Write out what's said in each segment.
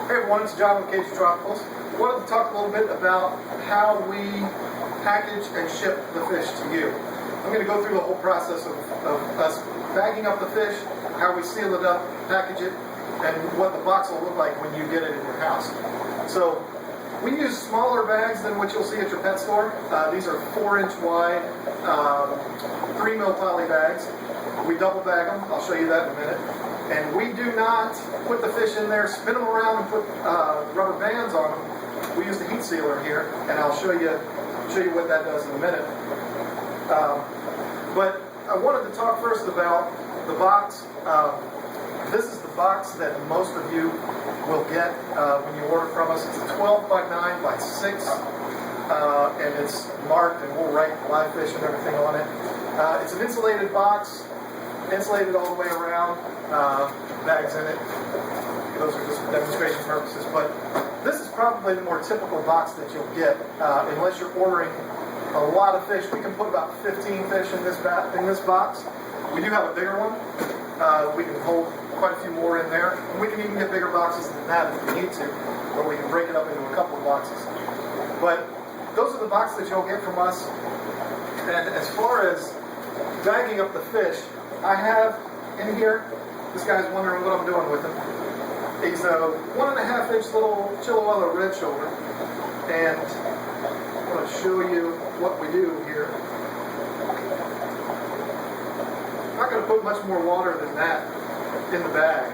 Hey everyone, it's John with Cajun Tropicals. I wanted to talk a little bit about how we package and ship the fish to you. I'm going to go through the whole process of us bagging up the fish, how we seal it up, package it, and what the box will look like when you get it in your house. So we use smaller bags than what you'll see at your pet store. These are 4-inch wide, 3 mil poly bags. We double bag them. I'll show you that in a minute. And we do not put the fish in there, spin them around, and put rubber bands on them. We use the heat sealer here, and I'll show you what that does in a minute. But I wanted to talk first about the box. This is the box that most of you will get when you order from us. It's a 12 by 9 by 6, and it's marked, and we'll write live fish and everything on it. It's an insulated box, insulated all the way around, bags in it. Those are just for demonstration purposes, but this is probably the more typical box that you'll get, unless you're ordering a lot of fish. We can put about 15 fish in this box. We do have a bigger one. We can hold quite a few more in there. And we can even get bigger boxes than that if we need to, or we can break it up into a couple of boxes. But those are the boxes that you'll get from us. And as far as bagging up the fish, I have in here, this guy's wondering what I'm doing with him. He's a 1.5-inch little Chilluella red shoulder. And I'm going to show you what we do here. I'm not going to put much more water than that in the bag.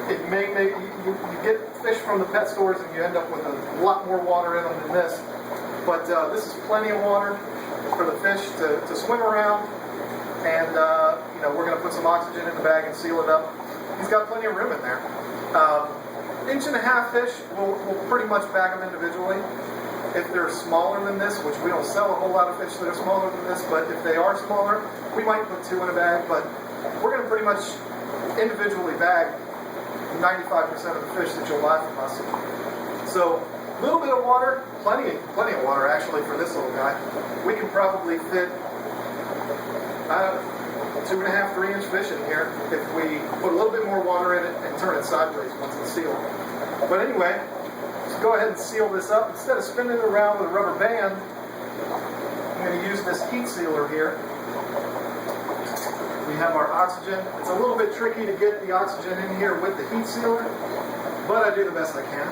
It may make you get fish from the pet stores and you end up with a lot more water in them than this. But this is plenty of water for the fish to swim around. And we're going to put some oxygen in the bag and seal it up. He's got plenty of room in there. 1.5-inch fish, we'll pretty much bag them individually. If they're smaller than this, which we don't sell a whole lot of fish that are smaller than this, but if they are smaller, we might put 2 in a bag, but we're going to pretty much individually bag 95% of the fish that you'll buy from us. So, a little bit of water, plenty of water actually for this little guy. We can probably fit 2.5, 3-inch fish in here if we put a little bit more water in it and turn it sideways once it's sealed. But anyway, let's go ahead and seal this up. Instead of spinning it around with a rubber band, I'm going to use this heat sealer here. We have our oxygen. It's a little bit tricky to get the oxygen in here with the heat sealer, but I do the best I can.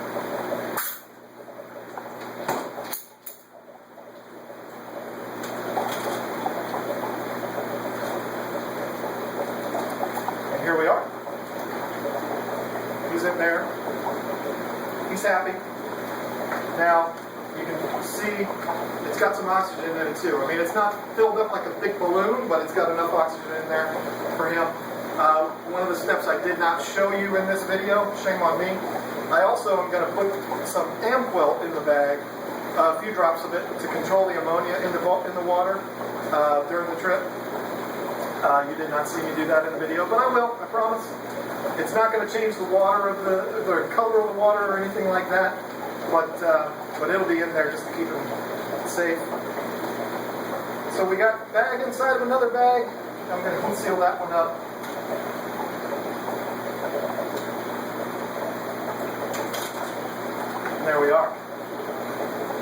And here we are. He's in there. He's happy. Now, you can see it's got some oxygen in it too. I mean, it's not filled up like a big balloon, but it's got enough oxygen in there for him. One of the steps I did not show you in this video, shame on me. I also am going to put some Amquil in the bag, a few drops of it, to control the ammonia in the water during the trip. You did not see me do that in the video, but I will, I promise. It's not going to change the water of the color of the water or anything like that, but it'll be in there just to keep them safe. So we got bag inside of another bag. I'm going to seal that one up. And there we are.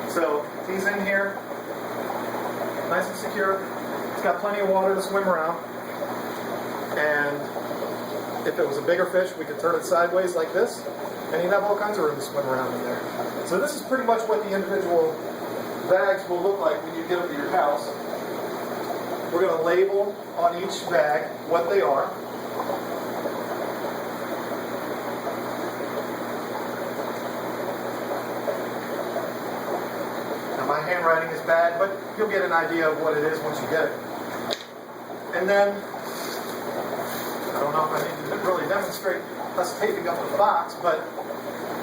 So he's in here, nice and secure. He's got plenty of water to swim around. And if it was a bigger fish, we could turn it sideways like this, and he'd have all kinds of room to swim around in there. So this is pretty much what the individual bags will look like when you get them to your house. We're going to label on each bag what they are. Now my handwriting is bad, but you'll get an idea of what it is once you get it. And then, I don't know if I need to really demonstrate us taping up the box, but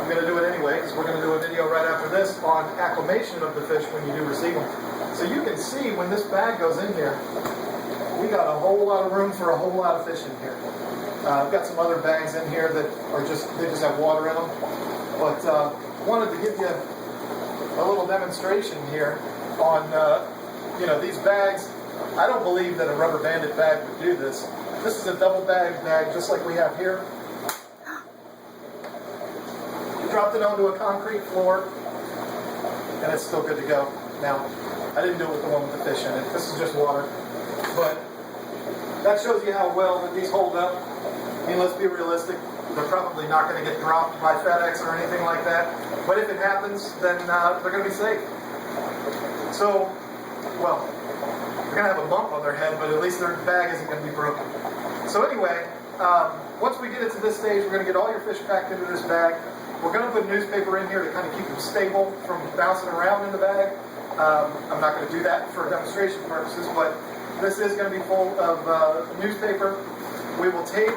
I'm going to do it anyway, because we're going to do a video right after this on acclimation of the fish when you do receive them. So you can see when this bag goes in here, we got a whole lot of room for a whole lot of fish in here. I've got some other bags in here that are just have water in them. But wanted to give you a little demonstration here on, these bags. I don't believe that a rubber banded bag would do this. This is a double bag just like we have here. dropped it onto a concrete floor, and it's still good to go. Now, I didn't do it with the one with the fish in it. This is just water. But that shows you how well that these hold up. I mean, let's be realistic. They're probably not going to get dropped by FedEx or anything like that. But if it happens, then they're going to be safe. So, well, they're going to have a bump on their head, but at least their bag isn't going to be broken. So anyway, once we get it to this stage, we're going to get all your fish packed into this bag. We're going to put newspaper in here to kind of keep them stable from bouncing around in the bag. I'm not going to do that for demonstration purposes, but this is going to be full of newspaper. We will tape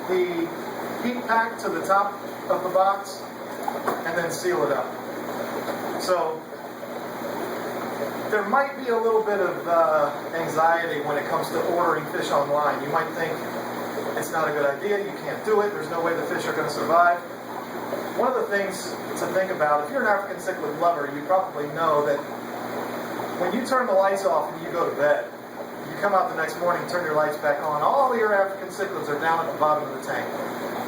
the heat pack to the top of the box and then seal it up. So there might be a little bit of anxiety when it comes to ordering fish online. You might think it's not a good idea, you can't do it, there's no way the fish are going to survive. One of the things to think about, if you're an African cichlid lover, you probably know that when you turn the lights off and you go to bed, you come out the next morning, turn your lights back on, all of your African cichlids are down at the bottom of the tank.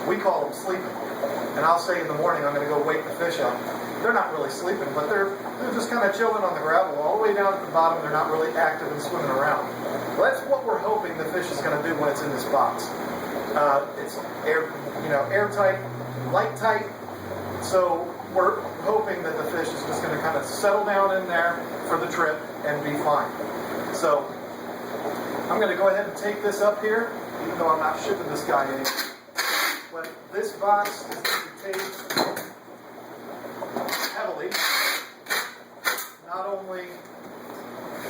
We call them sleeping. And I'll say in the morning, I'm going to go wake the fish up. They're not really sleeping, but they're just kind of chilling on the gravel all the way down at the bottom. They're not really active and swimming around. Well, that's what we're hoping the fish is going to do when it's in this box. It's airtight, light tight. So we're hoping that the fish is just going to kind of settle down in there for the trip and be fine. So I'm going to go ahead and take this up here, even though I'm not shipping this guy anymore. But this box is going to be taped heavily, not only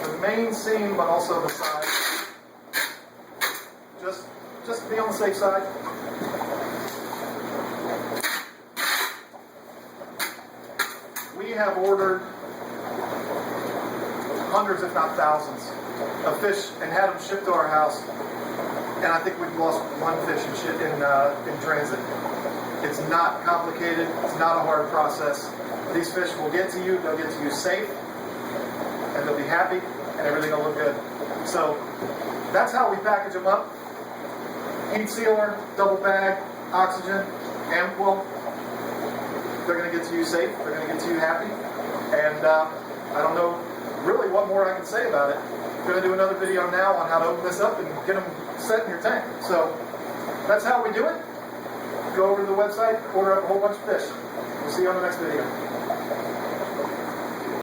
the main seam but also the sides, just to be on the safe side. We have ordered hundreds, if not thousands, of fish and had them shipped to our house. And I think we've lost one fish in transit. It's not complicated. It's not a hard process. These fish will get to you. They'll get to you safe, and they'll be happy, and everything will look good. So that's how we package them up. Heat sealer, double bag, oxygen, ampoule. They're going to get to you safe. They're going to get to you happy. And I don't know really what more I can say about it. I'm going to do another video now on how to open this up and get them set in your tank. So that's how we do it. Go over to the website, order up a whole bunch of fish. We'll see you on the next video.